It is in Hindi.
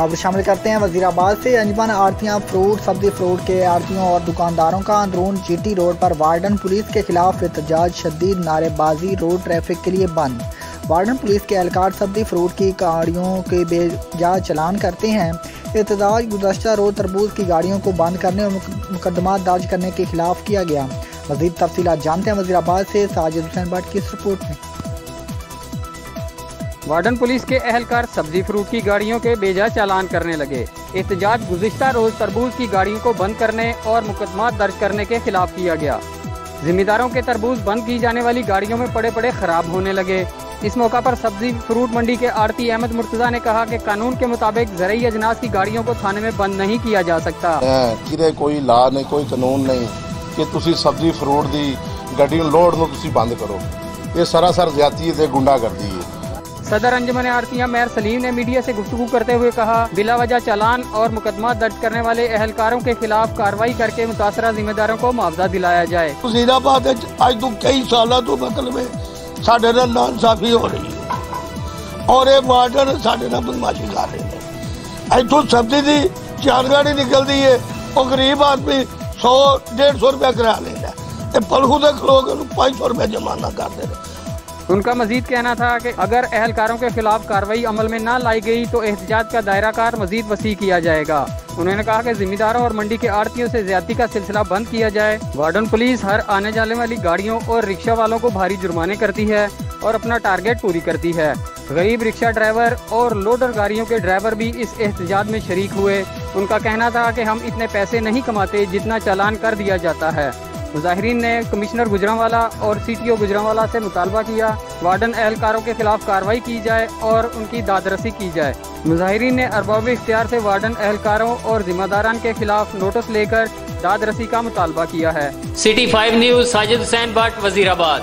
खबर शामिल करते हैं वजीराबाद से। अंजुमन आड़तियां फ्रूट सब्जी फ्रूट के आड़तियों और दुकानदारों का अंदरून जीटी रोड पर वार्डन पुलिस के खिलाफ एहतजाज, शदीद नारेबाजी, रोड ट्रैफिक के लिए बंद। वार्डन पुलिस के एहलकार सब्जी फ्रूट की गाड़ियों के बेजा चलान करते हैं। एहतजाज गुज़श्ता रोज तरबूज की गाड़ियों को बंद करने और मुकदमा दर्ज करने के खिलाफ किया गया। मज़ीद तफसीलात जानते हैं वजीराबाद से साजिद हुसैन भट्ट की इस रिपोर्ट में। वार्डन पुलिस के एहलकार सब्जी फ्रूट की गाड़ियों के बेजा चालान करने लगे। एहतजाज गुज़िश्ता रोज तरबूज की गाड़ियों को बंद करने और मुकदमा दर्ज करने के खिलाफ किया गया। जिम्मेदारों के तरबूज बंद की जाने वाली गाड़ियों में पड़े पड़े खराब होने लगे। इस मौका पर सब्जी फ्रूट मंडी के आड़ती अहमद मुर्तजा ने कहा कि कानून के मुताबिक ज़रई अजनास की गाड़ियों को थाने में बंद नहीं किया जा सकता। किरे कोई ला नहीं, कोई कानून नहीं कि तुसी सब्जी फ्रूट दी गड्डी लोड नो तुसी बंद करो। ये सरासर ज्यादती है, गुंडागर्दी है। सदर अंजुमन आड़तियां मेयर सलीम ने मीडिया से गुफ्तगू करते हुए कहा, बिला वजह चालान और मुकदमा दर्ज करने वाले एहलकारों के खिलाफ कार्रवाई करके मुतासरा जिम्मेदारों को मुआवजा दिलाया जाए। वज़ीराबाद आज तो कई साल तो मतलब साढ़े नाइंसाफी हो रही है और ये वार्डन साढ़े बदमाशी कर रहे हैं। इतों सब्जी की 4 गाड़ी निकलती है और गरीब आदमी 100-150 रुपया करा लेना, पलखू के खलो के 500 रुपया जुर्माना कर दे रहे। उनका मजीद कहना था कि अगर एहलकारों के खिलाफ कार्रवाई अमल में न लाई गई तो एहतजाज का दायरा कार मजीद वसी किया जाएगा। उन्होंने कहा कि जिम्मेदारों और मंडी के आड़तियों से ज्यादती का सिलसिला बंद किया जाए। वार्डन पुलिस हर आने जाने वाली गाड़ियों और रिक्शा वालों को भारी जुर्माने करती है और अपना टारगेट पूरी करती है। गरीब रिक्शा ड्राइवर और लोडर गाड़ियों के ड्राइवर भी इस एहतजाज में शरीक हुए। उनका कहना था कि हम इतने पैसे नहीं कमाते जितना चालान कर दिया जाता है। मुजाहिरीन ने कमिश्नर गुजरांवाला और CTO गुजरांवाला से मुतालबा किया वार्डन एहलकारों के खिलाफ कार्रवाई की जाए और उनकी दादरसी की जाए। मुजाहिरीन ने अरबाब इख्तियार से वार्डन एहलकारों और जिम्मेदारान के खिलाफ नोटिस लेकर दादरसी का मुतालबा किया है। City 5 news, Sajid Hussain Bhatt, Wazirabad.